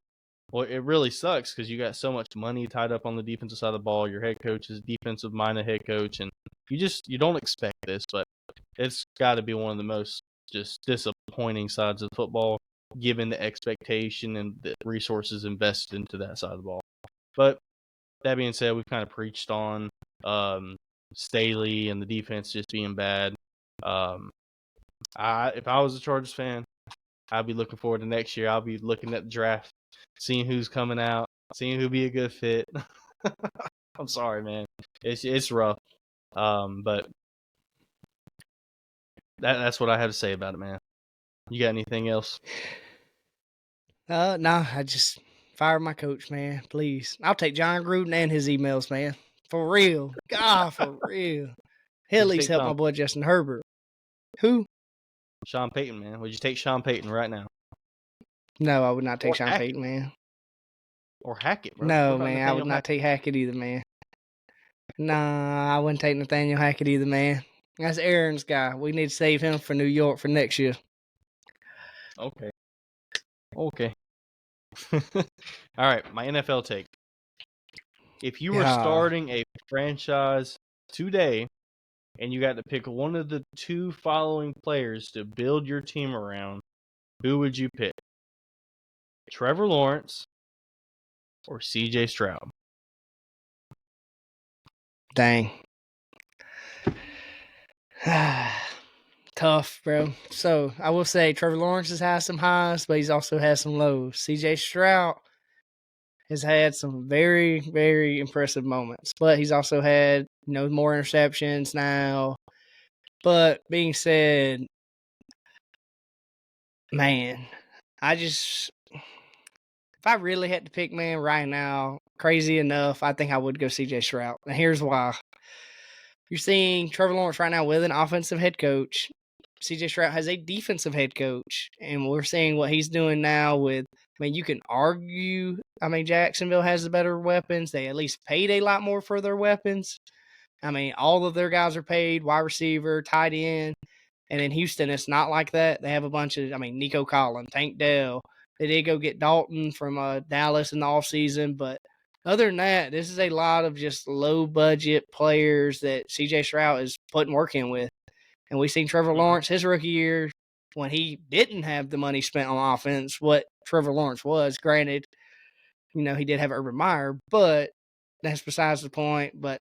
S1: it really sucks because you got so much money tied up on the defensive side of the ball. Your head coach is defensive-minded head coach, and you don't expect this, but it's got to be one of the most just disappointing sides of football, given the expectation and the resources invested into that side of the ball. But that being said, we've kind of preached on Staley and the defense just being bad. If I was a Chargers fan, I'd be looking forward to next year. I'll be looking at the draft, seeing who's coming out, seeing who'd be a good fit. I'm sorry, man. It's rough. But that's what I have to say about it, man. You got anything else?
S2: No, I just fire my coach, man. Please. I'll take John Gruden and his emails, man. For real. God, for real. He'll at
S1: Would you
S2: least
S1: take
S2: help my boy Justin Herbert. Who?
S1: Sean Payton, man? Would you take Sean Payton right now?
S2: No, I would not take
S1: Or
S2: Sean
S1: Hackett?
S2: Payton, man.
S1: Or Hackett, bro? What
S2: No,
S1: about
S2: man, I would
S1: Nathaniel
S2: not
S1: Hackett?
S2: take Hackett either, man. Nah, I wouldn't take Nathaniel Hackett either, man. That's Aaron's guy. We need to save him for New York for next year.
S1: Okay. All right, my NFL take. If you were
S2: Yeah.
S1: starting a franchise today and you got to pick one of the two following players to build your team around, who would you pick? Trevor Lawrence or CJ Stroud?
S2: Dang. Tough, bro. So I will say Trevor Lawrence has had some highs, but he's also had some lows. CJ Stroud has had some very, very impressive moments, but he's also had, more interceptions now. But being said, man, if I really had to pick, man, right now, crazy enough, I think I would go CJ Stroud. And here's why. You're seeing Trevor Lawrence right now with an offensive head coach. CJ Stroud has a defensive head coach. And we're seeing what he's doing now with, you can argue, Jacksonville has the better weapons. They at least paid a lot more for their weapons. All of their guys are paid, wide receiver, tight end. And in Houston, it's not like that. They have a bunch of, Nico Collins, Tank Dell. They did go get Dalton from Dallas in the offseason. But other than that, this is a lot of just low-budget players that CJ Stroud is putting work in with. And we've seen Trevor Lawrence, his rookie year, when he didn't have the money spent on offense, what Trevor Lawrence was. Granted, he did have Urban Meyer, but that's besides the point. But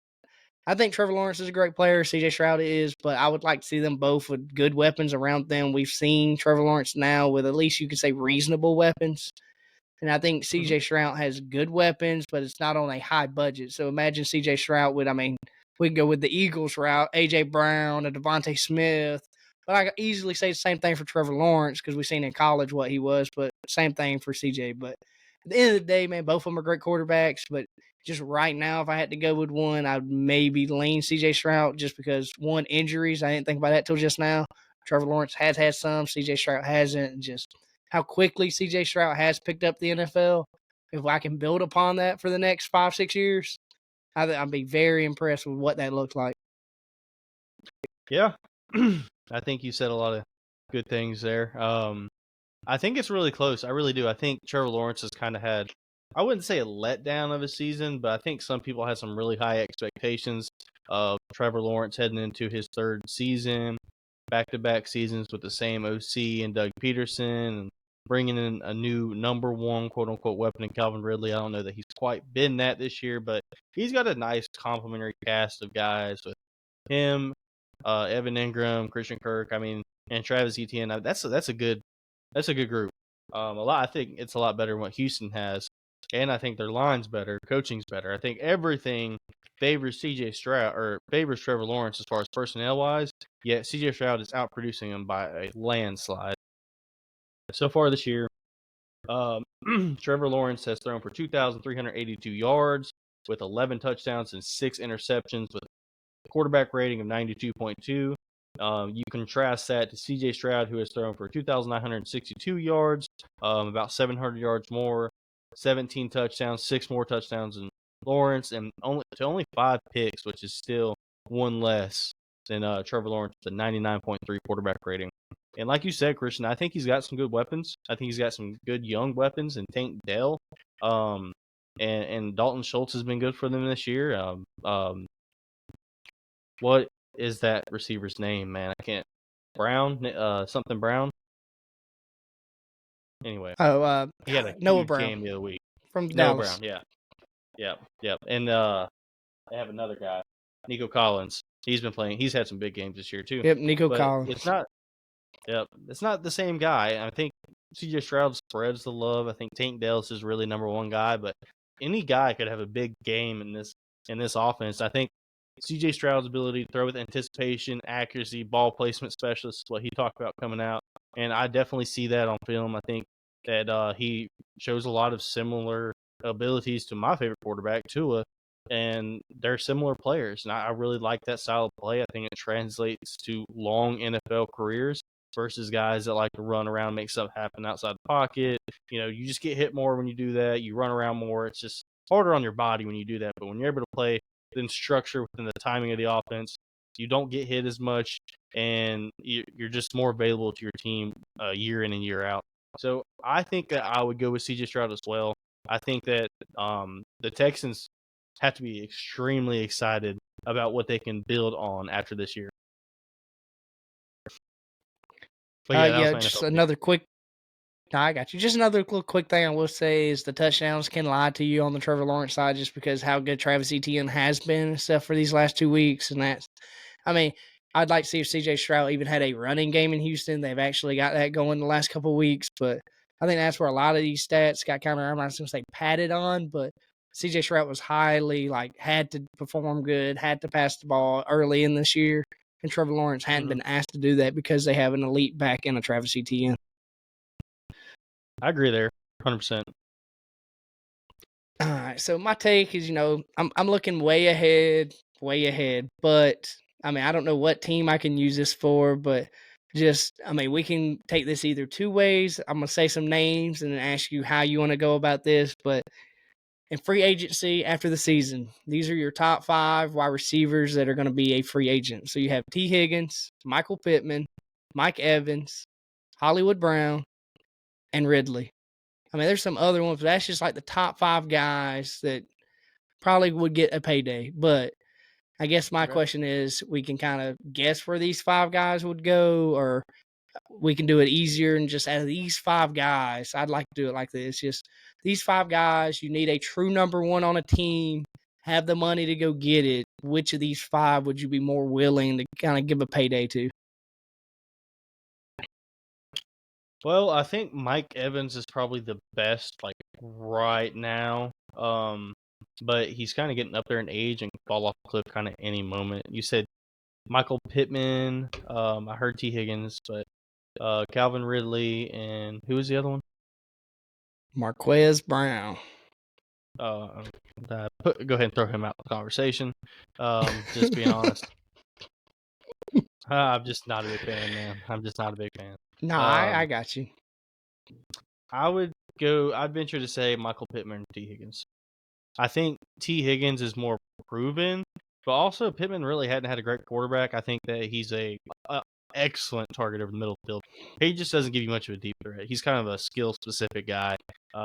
S2: I think Trevor Lawrence is a great player. CJ Stroud is, but I would like to see them both with good weapons around them. We've seen Trevor Lawrence now with at least you could say reasonable weapons. And I think CJ Stroud has good weapons, but it's not on a high budget. So imagine CJ Stroud with, we can go with the Eagles route, A.J. Brown, a Devontae Smith. But I could easily say the same thing for Trevor Lawrence because we've seen in college what he was, but same thing for CJ. But at the end of the day, man, both of them are great quarterbacks. But just right now, if I had to go with one, I'd maybe lean CJ Stroud just because, one, injuries. I didn't think about that till just now. Trevor Lawrence has had some. CJ Stroud hasn't. And just how quickly CJ Stroud has picked up the NFL. If I can build upon that for the next 5-6 years, I'd be very impressed with what that looks like.
S1: Yeah. I think you said a lot of good things there. I think it's really close. I really do. I think Trevor Lawrence has kind of had, I wouldn't say a letdown of a season, but I think some people had some really high expectations of Trevor Lawrence heading into his third season, back-to-back seasons with the same OC and Doug Peterson, and bringing in a new number one quote-unquote weapon in Calvin Ridley. I don't know that he's quite been that this year, but he's got a nice complementary cast of guys with him, Evan Ingram, Christian Kirk, and Travis Etienne. That's a good group. I think it's a lot better than what Houston has, and I think their line's better, coaching's better. I think everything favors CJ Stroud or favors Trevor Lawrence as far as personnel wise. Yet CJ Stroud is outproducing him by a landslide. So far this year, Trevor Lawrence has thrown for 2,382 yards with 11 touchdowns and 6 interceptions with a quarterback rating of 92.2. You contrast that to CJ Stroud, who has thrown for 2,962 yards, about 700 yards more, 17 touchdowns, 6 more touchdowns than Lawrence, and only 5 picks, which is still one less than Trevor Lawrence, with a 99.3 quarterback rating. And like you said, Christian, I think he's got some good weapons. I think he's got some good young weapons, and Tank Dell, and Dalton Schultz has been good for them this year. What is that receiver's name, man? I can't. Brown, something Brown. Anyway, he had a
S2: Noah
S1: huge
S2: Brown
S1: game the other week.
S2: from
S1: Noah
S2: Dallas.
S1: Brown, yeah. And they have another guy, Nico Collins. He's been playing. He's had some big games this year too.
S2: Yep, Nico
S1: but
S2: Collins.
S1: It's not the same guy. I think CJ Stroud spreads the love. I think Tank Dell's is really number one guy, but any guy could have a big game in this offense. I think CJ Stroud's ability to throw with anticipation, accuracy, ball placement specialist is what he talked about coming out. And I definitely see that on film. I think that he shows a lot of similar abilities to my favorite quarterback, Tua, and they're similar players. And I really like that style of play. I think it translates to long NFL careers versus guys that like to run around and make stuff happen outside the pocket. You just get hit more when you do that. You run around more. It's just harder on your body when you do that. But when you're able to play within structure, within the timing of the offense, you don't get hit as much, and you're just more available to your team year in and year out. So I think that I would go with CJ Stroud as well. I think that the Texans have to be extremely excited about what they can build on after this year. But
S2: just another quick. No, I got you. Just another quick thing I will say is the touchdowns can lie to you on the Trevor Lawrence side just because how good Travis Etienne has been and stuff for these last 2 weeks. And I'd like to see if CJ Stroud even had a running game in Houston. They've actually got that going the last couple of weeks, but I think that's where a lot of these stats got kind of, I'm not going to say padded on, but CJ Stroud was highly, had to perform good, had to pass the ball early in this year, and Trevor Lawrence hadn't been asked to do that because they have an elite back in a Travis Etienne.
S1: I agree there, 100%.
S2: All right, so my take is, I'm looking way ahead, way ahead. But I mean, I don't know what team I can use this for, but we can take this either two ways. I'm gonna say some names and then ask you how you want to go about this. But in free agency after the season, these are your top 5 wide receivers that are going to be a free agent. So you have T. Higgins, Michael Pittman, Mike Evans, Hollywood Brown, and Ridley. I mean, there's some other ones, but that's just like the top 5 guys that probably would get a payday. But I guess my
S1: Okay.
S2: question is, we can kind of guess where these 5 guys would go, or we can do it easier and just out of these 5 guys, I'd like to do it like this. Just these 5 guys, you need a true number 1 on a team, have the money to go get it. Which of these 5 would you be more willing to kind of give a payday to?
S1: Well, I think Mike Evans is probably the best, like right now. But he's kind of getting up there in age and could fall off a cliff kind of any moment. You said Michael Pittman. I heard T. Higgins, but Calvin Ridley, and who was the other one?
S2: Marquez Brown.
S1: Uh, go ahead and throw him out of the conversation. Just being honest, I'm just not a big fan, man. I'm just not a big fan.
S2: No, I
S1: Um,
S2: got you.
S1: I'd venture to say Michael Pittman and T. Higgins. I think T. Higgins is more proven, but also Pittman really hadn't had a great quarterback. I think that he's a excellent target over the middle field. He just doesn't give you much of a deep threat. He's kind of a skill specific guy.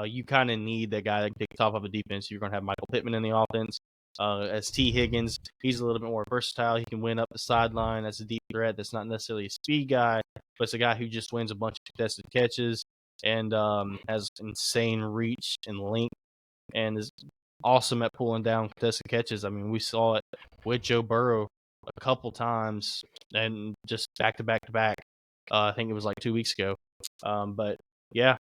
S1: You kind of need that guy that can take the top of a defense. You're going to have Michael Pittman in the offense. As T. Higgins, he's a little bit more versatile. He can win up the sideline. That's a deep threat. That's not necessarily a speed guy, but it's a guy who just wins a bunch of contested catches and has insane reach and length and is awesome at pulling down contested catches. I mean, we saw it with Joe Burrow a couple times and just back to back to back. I think it was like 2 weeks ago. But yeah,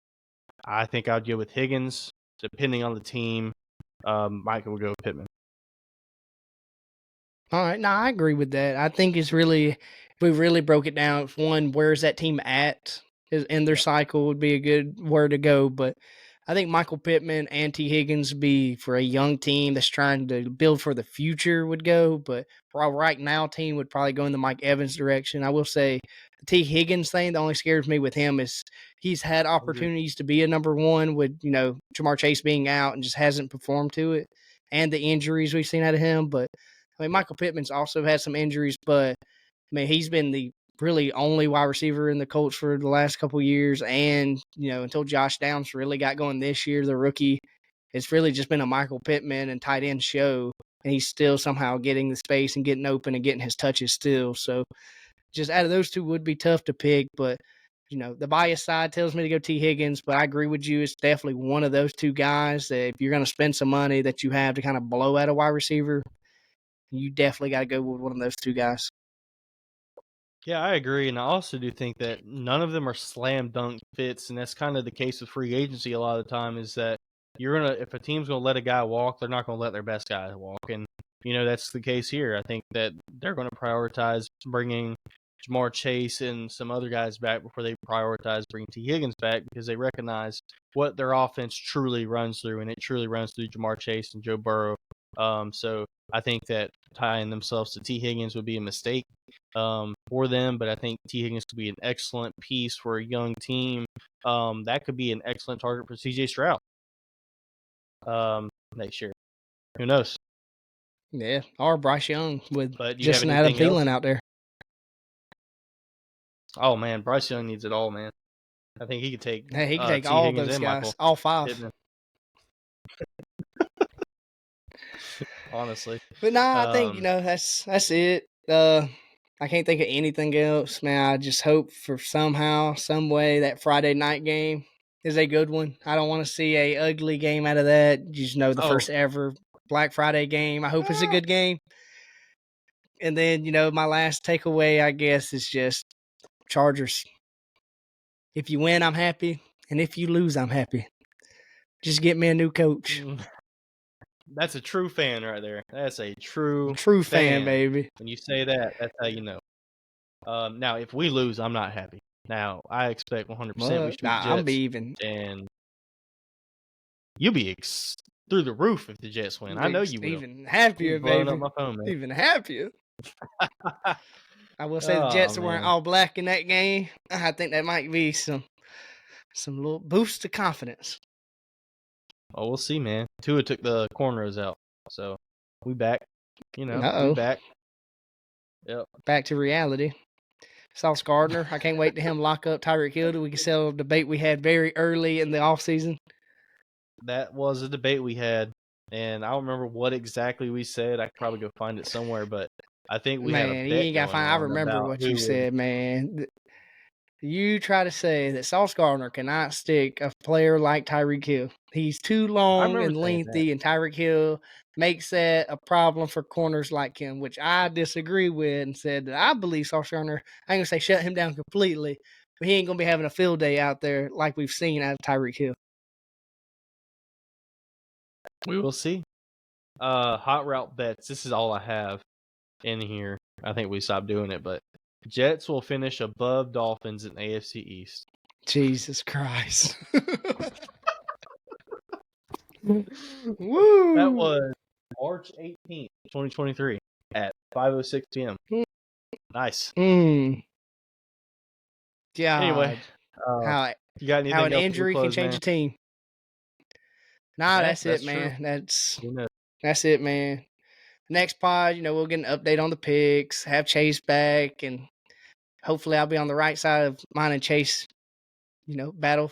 S1: I think I'd go with Higgins. Depending on the team, Mike would go with Pittman.
S2: All right, no, I agree with that. I think it's really, if we really broke it down, one, where's that team at in their
S1: Yeah.
S2: cycle would be a good where to go. But I think Michael Pittman and T. Higgins be for a young team that's trying to build for the future would go. But for a right now team would probably go in the Mike Evans direction. I will say the T. Higgins thing, the only scares me with him is he's had opportunities to be a number 1 with, Jamar Chase being out and just hasn't performed to it, and the injuries we've seen out of him. But I mean, Michael Pittman's also had some injuries, but I mean, he's been the really only wide receiver in the Colts for the last couple of years. And, until Josh Downs really got going this year, the rookie, it's really just been a Michael Pittman and tight end show. And he's still somehow getting the space and getting open and getting his touches still. So just out of those two would be tough to pick. But, the bias side tells me to go T. Higgins, but I agree with you. It's definitely one of those two guys that if you're going to spend some money that you have to kind of blow out a wide receiver, you definitely got to go with one of those two guys.
S1: Yeah, I agree, and I also do think that none of them are slam dunk fits, and that's kind of the case with free agency a lot of the time. Is that if a team's gonna let a guy walk, they're not gonna let their best guy walk, and that's the case here. I think that they're going to prioritize bringing Jamar Chase and some other guys back before they prioritize bringing T. Higgins back because they recognize what their offense truly runs through, and it truly runs through Jamar Chase and Joe Burrow. So I think that tying themselves to T. Higgins would be a mistake for them, but I think T. Higgins could be an excellent piece for a young team. That could be an excellent target for CJ Stroud next year. Who knows?
S2: Yeah, or Bryce Young with
S1: But do you have
S2: just an Adam
S1: anything else?
S2: Thielen out there.
S1: Oh man, Bryce Young needs it all, man. I think he could take
S2: Hey, he can take
S1: T.
S2: all
S1: Higgins
S2: those
S1: and Michael
S2: guys, all 5.
S1: Pittman. Honestly,
S2: But nah, I think
S1: um,
S2: that's it. I can't think of anything else, man. I just hope for somehow, some way that Friday night game is a good one. I don't want to see a ugly game out of that. Just the
S1: oh,
S2: first ever Black Friday game. I hope it's a good game. And then my last takeaway, I guess, is just Chargers. If you win, I'm happy, and if you lose, I'm happy. Just get me a new coach.
S1: that's a true fan right there. That's a true
S2: True fan,
S1: fan.
S2: baby.
S1: When you say that, that's how you know. Now, if we lose, I'm not happy. Now, I expect 100% we
S2: But
S1: should beat the
S2: nah, I'm be
S1: Jets,
S2: even.
S1: and you'll be through the roof if the Jets win. I know you will.
S2: Even happier,
S1: You're blowing
S2: baby.
S1: up my phone, man.
S2: Even happier. I will say the
S1: Oh,
S2: Jets are wearing
S1: man.
S2: all black in that game. I think that might be some little boost to confidence.
S1: Oh, we'll see, man. Tua took the cornrows out, so we back. We
S2: Uh-oh.
S1: back. Yep.
S2: Back to reality. Sauce Gardner. I can't wait to him lock up Tyreek Hill. We can settle a debate we had very early in the offseason.
S1: That was a debate we had, and I don't remember what exactly we said. I could probably go find it somewhere, but I think we had a bet
S2: you ain't gotta
S1: going
S2: find. I
S1: on
S2: remember
S1: about
S2: what
S1: who
S2: you
S1: would-
S2: said, man. You try to say that Sauce Gardner cannot stick a player like Tyreek Hill. He's too long
S1: remember
S2: and
S1: saying
S2: lengthy, and Tyreek Hill makes that a problem for corners like him, which I disagree with, and said that I believe Sauce Gardner, I ain't gonna say shut him down completely, but he ain't gonna be having a field day out there like we've seen out of Tyreek Hill.
S1: We will see. Hot route bets. This is all I have in here. I think we stopped doing it, but Jets will finish above Dolphins in AFC East.
S2: Jesus Christ. Woo!
S1: That was March 18th, 2023 at 5:06 p.m. Nice.
S2: God.
S1: Anyway,
S2: how
S1: you got anything
S2: an
S1: else
S2: injury can change a team. Nah, that's it, man. That's it, man. Next pod, we'll get an update on the picks, have Chase back, and hopefully I'll be on the right side of mine and Chase, battle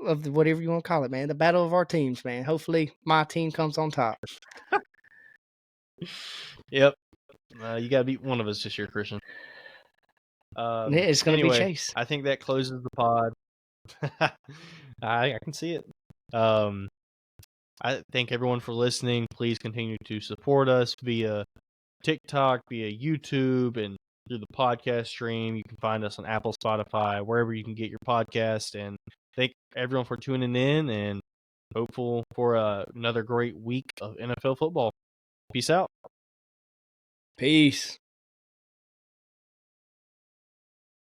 S2: of whatever you want to call it, man. The battle of our teams, man. Hopefully my team comes on top.
S1: Yep. You got to beat one of us this year, Christian.
S2: It's going to be Chase.
S1: I think that closes the pod. I can see it. I thank everyone for listening. Please continue to support us via TikTok, via YouTube, and through the podcast stream. You can find us on Apple, Spotify, wherever you can get your podcast. And thank everyone for tuning in, and hopeful for another great week of NFL football. Peace out.
S2: Peace.